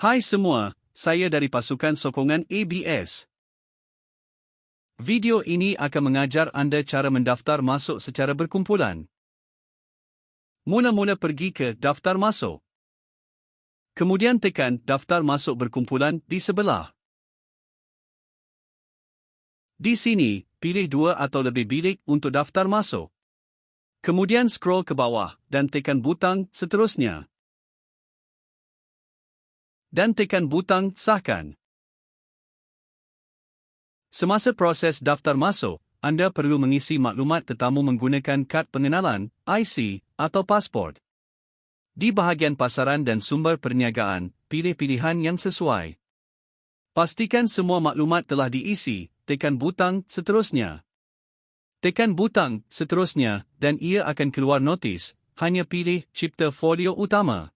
Hai semua, saya dari pasukan sokongan ABS. Video ini akan mengajar anda cara mendaftar masuk secara berkumpulan. Mula-mula pergi ke Daftar Masuk. Kemudian tekan Daftar Masuk Berkumpulan di sebelah. Di sini, pilih 2 atau lebih bilik untuk daftar masuk. Kemudian scroll ke bawah dan tekan butang Seterusnya. Dan tekan butang Sahkan. Semasa proses daftar masuk, anda perlu mengisi maklumat tetamu menggunakan kad pengenalan, IC, atau pasport. Di bahagian pasaran dan sumber perniagaan, pilih pilihan yang sesuai. Pastikan semua maklumat telah diisi, tekan butang Seterusnya. Tekan butang Seterusnya dan ia akan keluar notis, hanya pilih Cipta Folio Utama.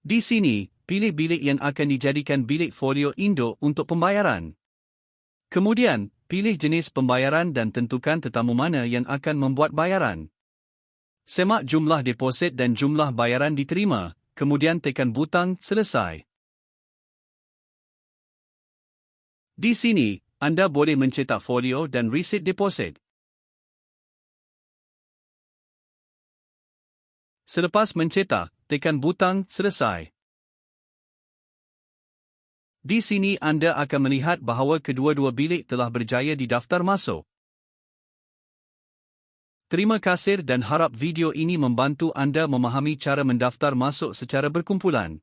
Di sini, pilih bilik yang akan dijadikan bilik folio Indo untuk pembayaran. Kemudian, pilih jenis pembayaran dan tentukan tetamu mana yang akan membuat bayaran. Semak jumlah deposit dan jumlah bayaran diterima, kemudian tekan butang Selesai. Di sini, anda boleh mencetak folio dan resit deposit. Selepas mencetak, tekan butang Selesai. Di sini anda akan melihat bahawa kedua-dua bilik telah berjaya didaftar masuk. Terima kasih dan harap video ini membantu anda memahami cara mendaftar masuk secara berkumpulan.